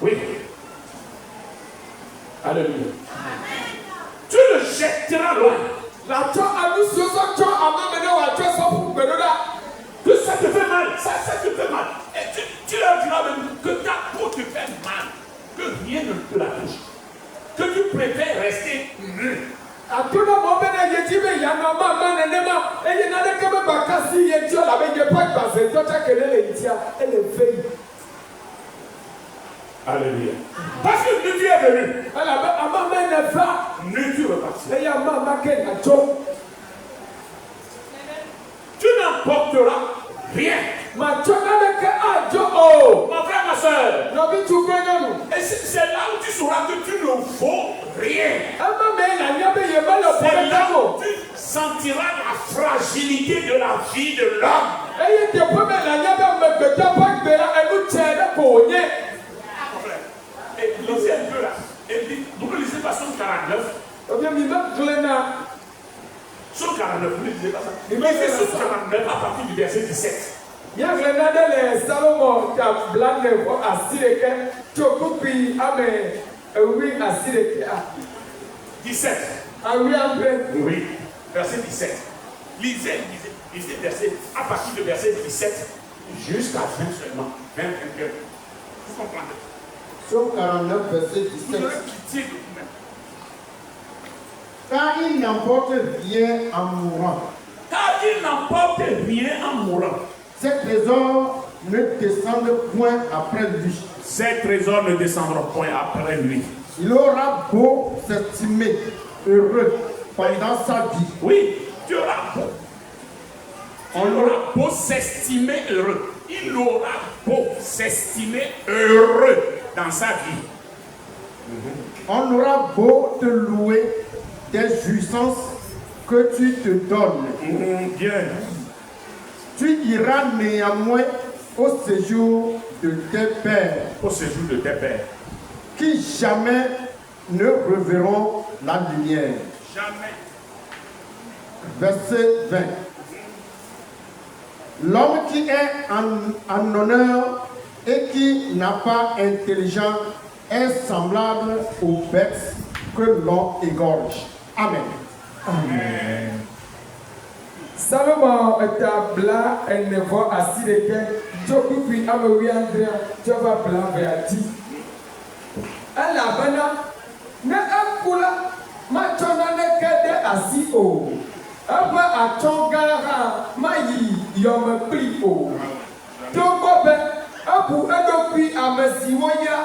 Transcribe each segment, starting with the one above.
Oui. Alléluia. Tu le jetteras loin. Que ça te fait mal, ça te fait mal. Et tu leur diras même que ta peau te fait mal, que rien ne te la touche, que tu préfères rester nu. Alléluia. Parce que nu tu es venu. Nu tu repartis. Tu n'emporteras rien. Mon frère, ma soeur. Et c'est là où tu sauras que tu ne vaux rien. C'est là où tu sentiras la fragilité de la vie de l'homme. Et lisez un peu là. Et vous ne lisez pas Somme 49. Somme 49, vous ne lisez pas ça. Lisez Somme 49 à partir du verset 17. 17. Oui, verset 17. Lisez verset, à partir de verset 17 jusqu'à 20 seulement. 20, 21. Vous comprenez? Somme 49, verset 17. Vous aurez pitié de vous-même. Car il n'emporte rien en mourant. Ces trésors ne descendent point après lui. Il aura beau s'estimer heureux pendant sa vie. Oui, tu auras beau. On aura beau s'estimer heureux. Il aura beau s'estimer heureux dans sa vie. On aura beau te louer des jouissances que tu te donnes. Bien. Tu iras néanmoins au séjour de tes pères. Au séjour de tes pères. Qui jamais ne reverront la lumière. Jamais. Verset 20. L'homme qui est en honneur et qui n'a pas intelligence est semblable aux bêtes que l'on égorge. Amen. Amen. Salomon tabla enevo asireke jokupi amewi andrea jova bla verdi. Ala bana ne akula machona ne kede asi o. Aba atongara mayi yome pri o. Togobe abu adopi amesiwoya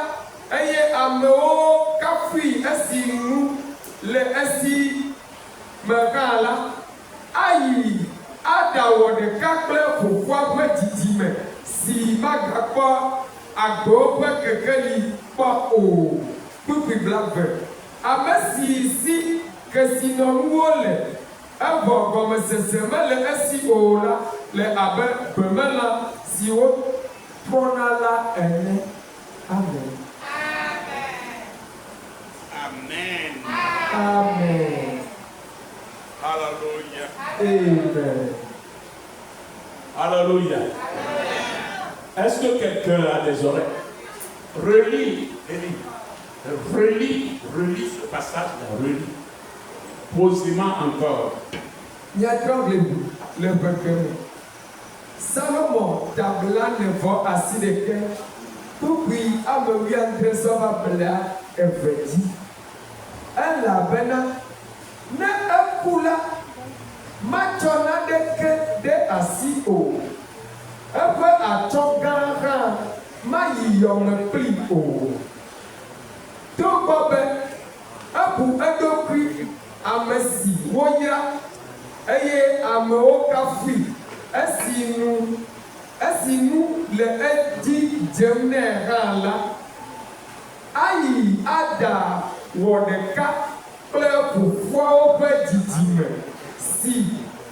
eye ameo kafi esimu le esi megala ayi adawo de kakple fofua ƒe didime si magakpɔ agbo ƒe kekeli kpɔ o kpukpi blave ame si kesinɔnuwo le evɔ gɔmesese mele esi o la le abe gbemela siwo trɔna la ene. Amen. Amen. Amen. Alléluia. Amen. Alléluia. Est-ce que quelqu'un a des oreilles? Relis ce passage-là. Relis. Posément encore. Le peuple. Salomon tabla nevo asideke. Tukui amewi andre sova bela evedi. Ela bena ne ekula machona deke de asi o. Efe atogara mayi yome pli o. Togobe ebu edokui amesi woya eye amewo kafi esinu le edi jemne hala ayi ada wodeka kple fofoawo ƒe didime si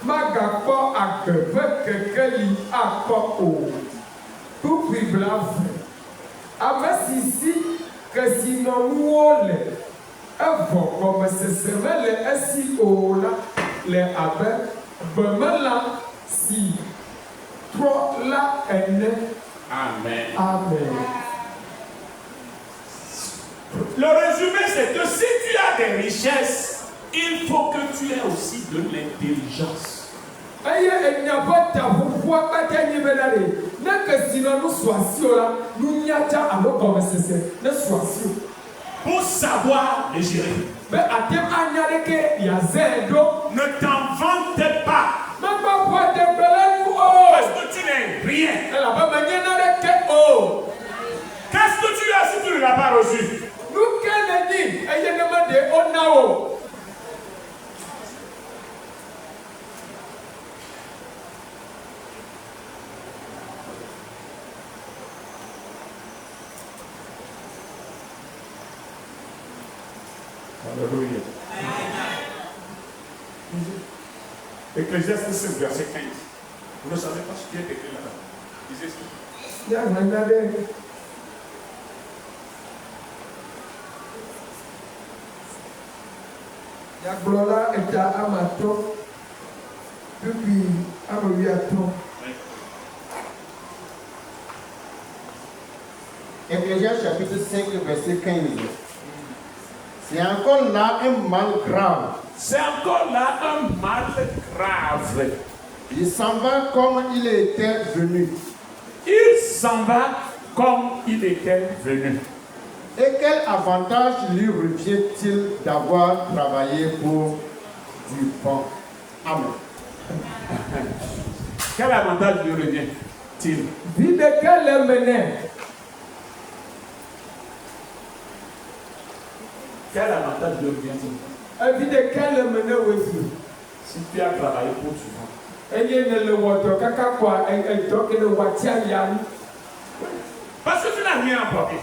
magakpɔ agbe ƒe keke keli akɔ o tukui bla vɛ ame sisi kesinɔnuwo le evɔ gɔmesese mele esi o la le abe gbemela si trɔ la ene. Amen. Amen. Le résumé, c'est que si tu as des richesses, il faut que tu aies aussi de l'intelligence. Pour savoir les gérer. Ne t'en vante pas. Parce que tu n'es rien. Qu'est-ce que tu as si tu ne l'as pas reçu? Alléluia. Ecclésiaste 5, verset 15. Vous ne savez pas ce qui est écrit là-bas. Lisez ça. Yagblɔla eta amatɔ depuis amewiatɔ. Ecclésiaste chapitre 5 verset 15. C'est encore là un mal grave. C'est encore là un mal grave. Il s'en va comme il était venu. Il s'en va comme il était venu. Et quel avantage lui revient-il d'avoir travaillé pour du pain? Amen. Quel avantage lui revient-il? Vie de quel mené? Quel avantage lui revient-il? Vie de quel mené aussi? Si tu as travaillé pour du pain. Parce que tu n'as rien apporté.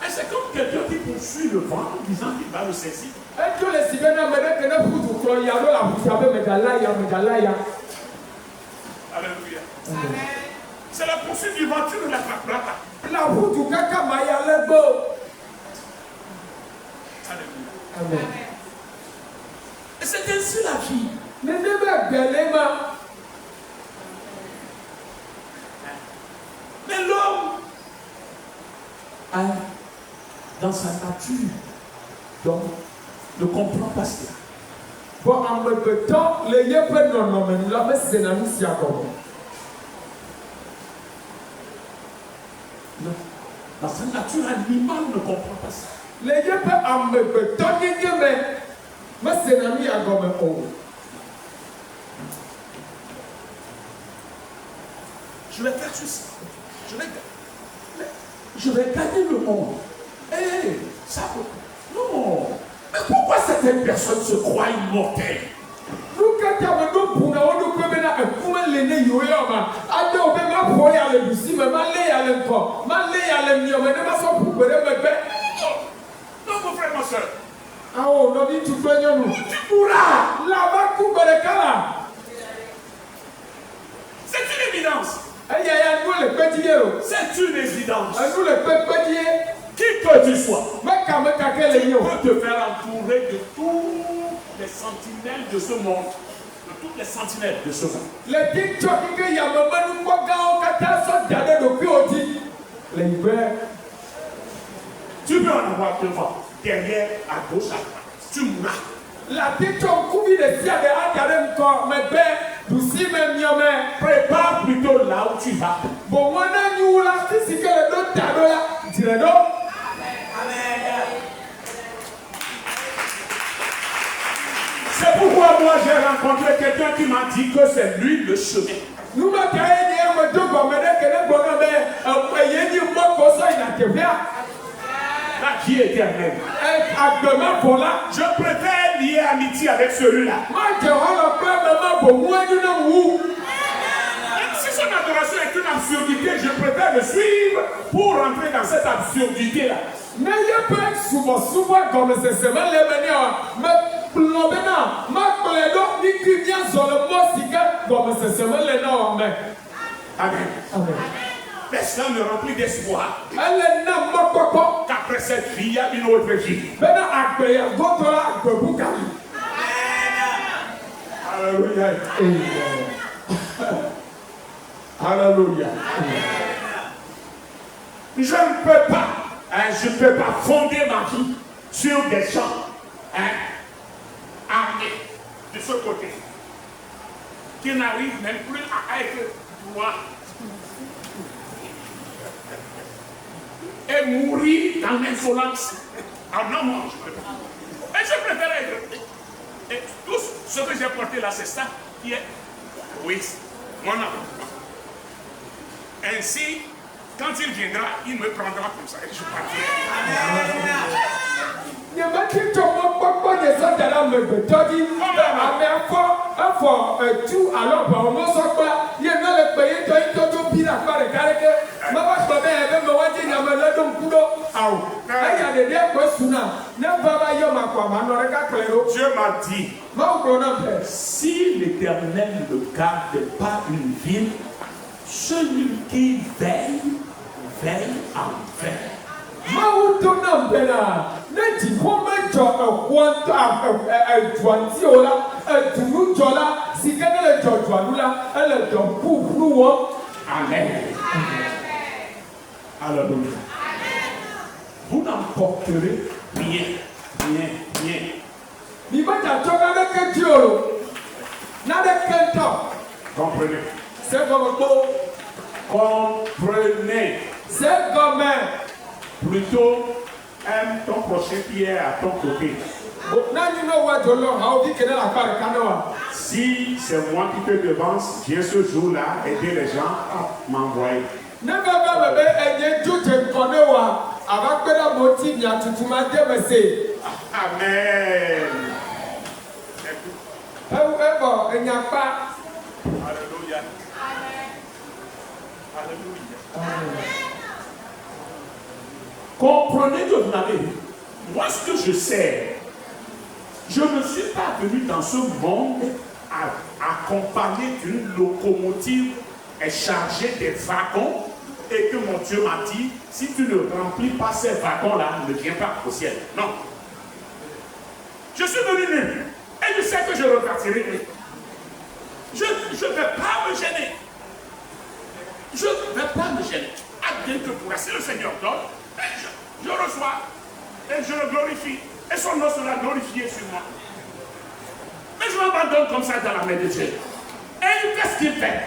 Et c'est comme quelqu'un qui poursuit le vent en disant qu'il va le saisir. Alléluia. C'est la poursuite du vent, tu ne l'attraperas pas. Alléluia. Et c'est ainsi la vie. Mais l'homme a dans sa nature, donc, ne comprend pas cela. Non. Dans sa nature animale, ne comprend pas ça. Je vais faire ceci. Je vais gagner le monde. Eh, ça. Non. Mais pourquoi certaines personnes se croient immortelles? Non, mon frère, ma soeur. Tu pourras. C'est une évidence. C'est une évidence. Qui que tu sois, tu peux te faire entourer de toutes les sentinelles de ce monde. De toutes les sentinelles de ce monde. Tu peux en avoir devant, derrière, à gauche, à droite. Tu mourras. Prépare plutôt là où tu vas. C'est pourquoi moi j'ai rencontré quelqu'un qui m'a dit que c'est lui le chemin. La vie éternelle. Je préfère lier amitié avec celui-là. Même si son adoration est une absurdité, je préfère le suivre pour rentrer dans cette absurdité-là. Amen. Laisse-la me remplir d'espoir. Qu'après cette vie, il y a une autre vie. Alléluia. Alléluia. Je ne peux pas fonder ma vie sur des gens armés de ce côté qui n'arrivent même plus à être droits et mourir dans l'insolence. Ah non, moi, je ne peux pas. Et je préfère être. Et tout ce que j'ai porté là, c'est ça qui est. Oui, mon amour. Ainsi, quand il viendra, il me prendra comme ça et je partirai. Dieu m'a dit, si l'Éternel ne garde pas une ville, celui qui veille, veille en vain. Amen. Alléluia. Vous n'emporterez rien. Comprenez. Comprenez. C'est comme plutôt aime ton prochain qui est à ton côté. Si c'est moi qui te devance, viens ce jour-là aider les gens à m'envoyer. Amen. Alléluia. Alléluia. Comprenez que vous n'avez. Moi, ce que je sais, je ne suis pas venu dans ce monde accompagné d'une locomotive chargée des wagons et que mon Dieu m'a dit, si tu ne remplis pas ces wagons-là, ne viens pas au ciel. Non. Je suis venu nu et je sais que je repartirai nu. Je ne vais pas me gêner. Je ne vais pas me gêner. Advienne que pourra, si le Seigneur donne, je reçois et je le glorifie. Et son nom sera glorifié sur moi. Mais je m'abandonne comme ça dans la main de Dieu. Et qu'est-ce qu'il fait?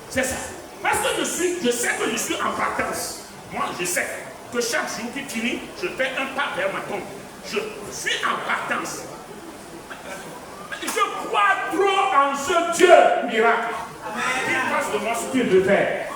C'est ça. Parce que je sais que je suis en partance. Moi, je sais que chaque jour qui finit, je fais un pas vers ma tombe. Je suis en partance. Je crois trop en ce Dieu miracle. Il passe de moi ce qu'il veut faire.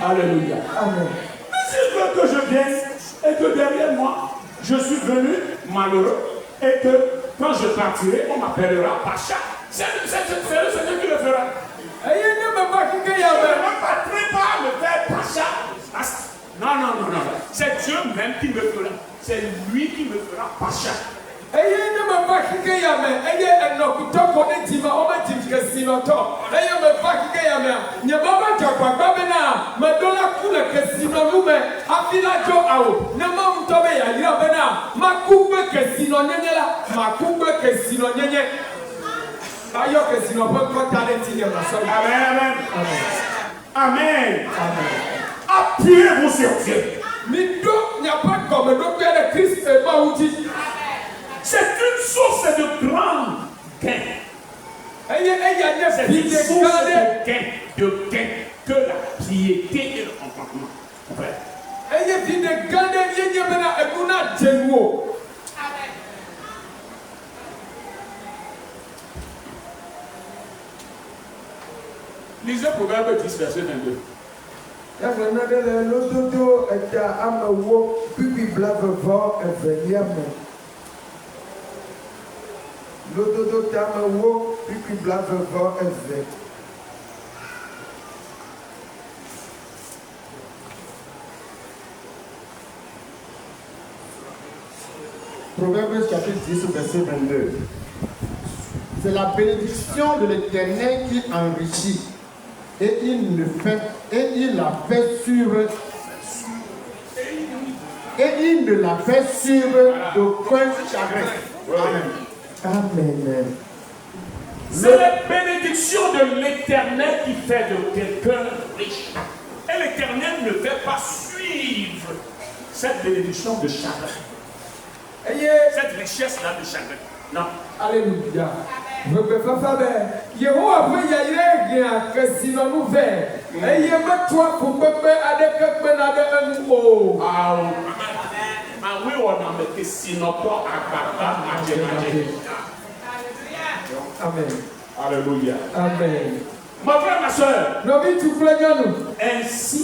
Alléluia. Amen. Mais s'il veut que je vienne et que derrière moi, je suis venu malheureux et que quand je partirai, on m'appellera Pacha. C'est le Seigneur qui le fera. Je ne m'empêcherai pas de faire Pacha. Non. C'est Dieu même qui me fera. C'est lui qui me fera Pacha. Amen. Appuyez-vous sur Dieu. C'est une source de grand gain. C'est une source de gain que la piété et le contentement. Lisez Proverbe 10, verset 22. Proverbe chapitre 10, verset 22. C'est la bénédiction de l'Éternel qui enrichit et il la fait sur et il ne la fait sur d'aucun chagrin. Amen. Amen. C'est la bénédiction de l'Éternel qui fait de quelqu'un riche. Et l'Éternel ne fait pas suivre cette bénédiction de chagrin. Cette richesse-là de chagrin. Non. Alléluia. Je peux pas faire. Yehowa peut y aller bien que sinon nous fait. Et il me toi pour me avec un mot. Ah oui, on a mis sinon pas à Amen. Alléluia. Amen. Ma frère, ma soeur. Ainsi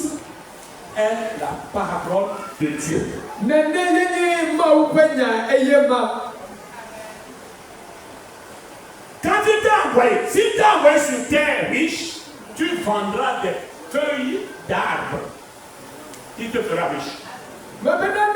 est la parole de Dieu. Quand il t'a envoyé, s'il t'a envoyé sur terre riche, tu vendras des feuilles d'arbres. Il te fera riche. Mais maintenant,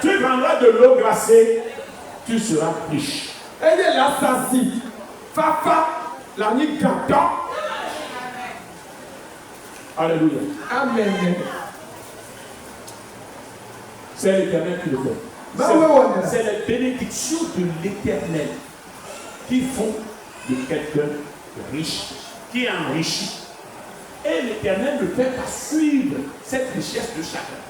tu vendras de l'eau glacée, tu seras riche. Alléluia. Amen. C'est l'Éternel qui le fait. C'est les bénédictions de l'Éternel qui font de quelqu'un riche, qui est enrichi. Et l'Éternel ne fait pas suivre cette richesse de chacun.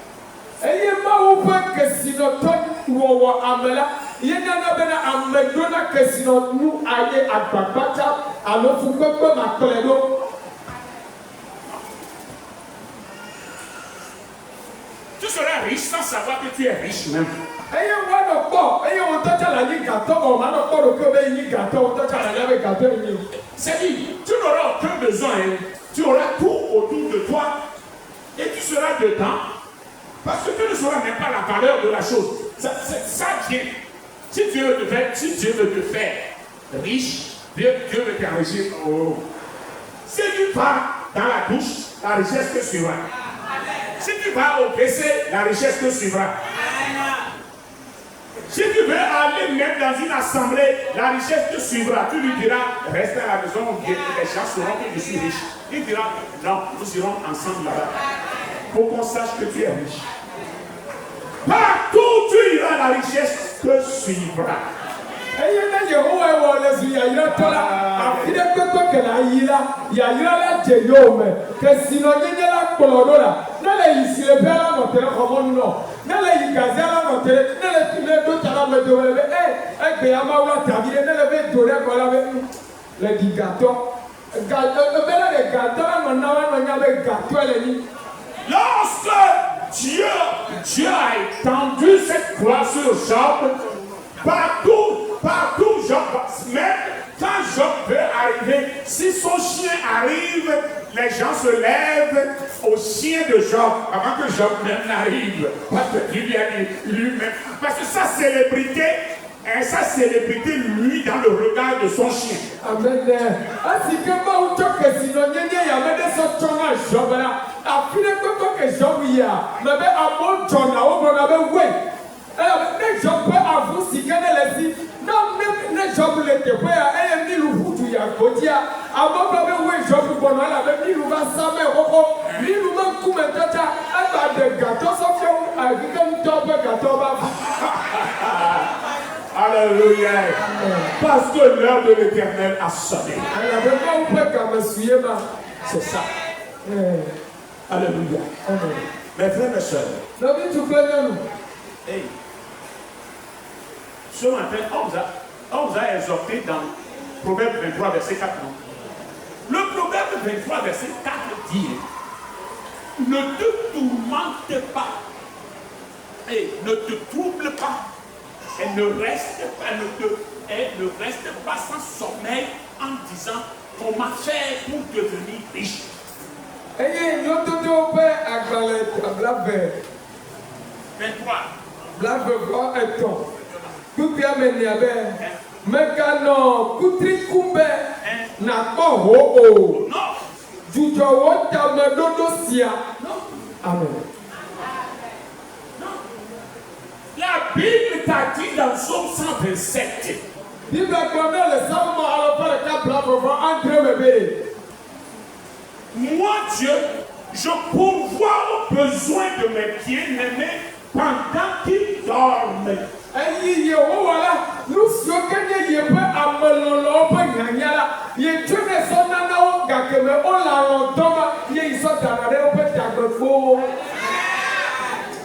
Tu seras riche sans savoir que tu es riche même. C'est-à-dire, tu n'auras aucun besoin, tu auras tout autour de toi et tu seras dedans parce que tu ne sauras même pas la valeur de la chose. Ça vient. Si Dieu veut te faire riche, Dieu veut t'enrichir. Oh. Si tu pars dans la douche, la richesse te suivra. Si tu vas au PC, la richesse te suivra. Si tu veux aller même dans une assemblée, la richesse te suivra. Tu lui diras, reste à la maison, les gens sauront que je suis riche. Il dira, non, nous irons ensemble là-bas. Pour qu'on sache que tu es riche. Partout où tu iras, la richesse te suivra. Lorsque Dieu a étendu cette croix sur Job, partout Job, même quand Job veut arriver, si son chien arrive, les gens se lèvent au chien de Job avant que Job même n'arrive. Parce que Dieu lui a dit lui-même. Parce que sa célébrité, lui, dans le regard de son chien. Amen. Alléluia. Parce que l'heure de l'Éternel a sonné. C'est ça. Alléluia. Mes frères et mes soeurs. Hey. Ce matin, on vous a exhorté dans Proverbe 23, verset 4. Non? Le Proverbe 23, verset 4 dit: ne te tourmente pas et ne te trouble pas, et ne reste pas sans sommeil en disant comment faire pour devenir riche. Et nous devons faire à 23. Blague et ton. Tout bien mené avec. Mekano kutri kumbe na ko ho. Non. Jujo wota medodo sia. Amen. La Bible t'a dit dans Psaume 127. Bible connaît le Salmo alors faire le cap là pour entrer bébé. Moi Dieu, je pourvois aux besoins de mes bien-aimés pendant qu'ils dorment. Ayi voilà, nous sommes gagnés yé pe amelolo pe nyanyala. Yé tu ne son nana o gakeme o la rondoma yé iso danade o pe dagbefo.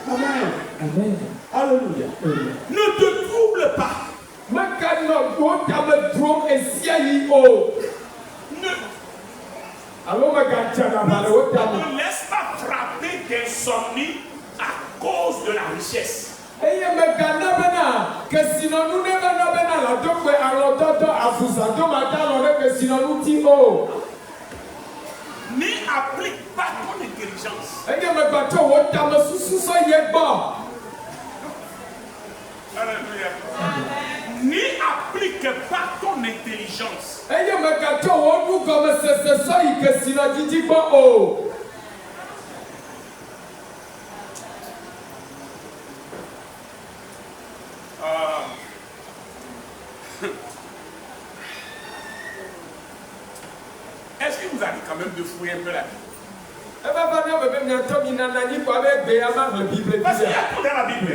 Amen. Amen. Alléluia. Ne te trouble pas. Mekano go dame drum esia yi o. Alors ne laisse pas frapper d'insomnie à cause de la richesse. Ni applique pas ton intelligence. Alléluia. Ni applique pas ton intelligence. Est-ce que vous avez quand même de fouiller un peu la Bible? Parce qu'il y a tout dans la Bible.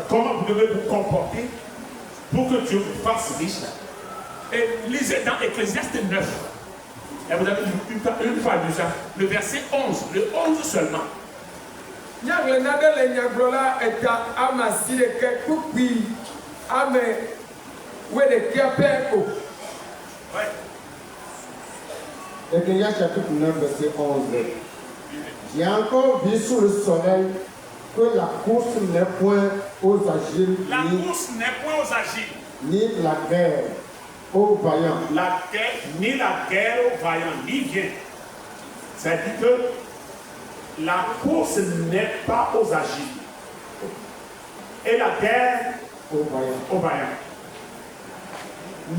Comment vous devez vous comporter pour que Dieu vous fasse riche? Et lisez dans Ecclésiaste 9. Et vous avez une fois déjà le verset 11, le 11 seulement. Ouais. Ecclésiaste chapitre 9, verset 11. J'ai encore vu sous le soleil que la course n'est point aux agiles, ni la guerre aux vaillants. Ni la guerre aux vaillants, ni bien. C'est-à-dire que la course n'est pas aux agiles. Et la guerre aux vaillants.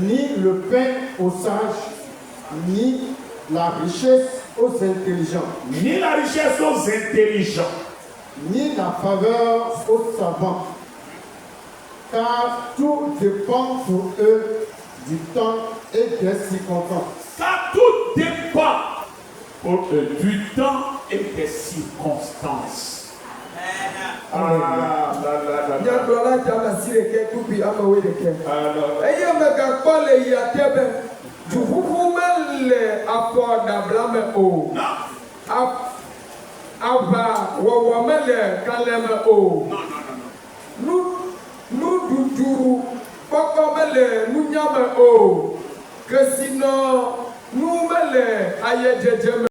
Ni le pain aux sages, ni la richesse aux intelligents. Ni la richesse aux intelligents. Ni la faveur aux savants. Car tout dépend pour eux du temps et des circonstances. Car tout dépend pour eux du temps et des circonstances. Que sinon nous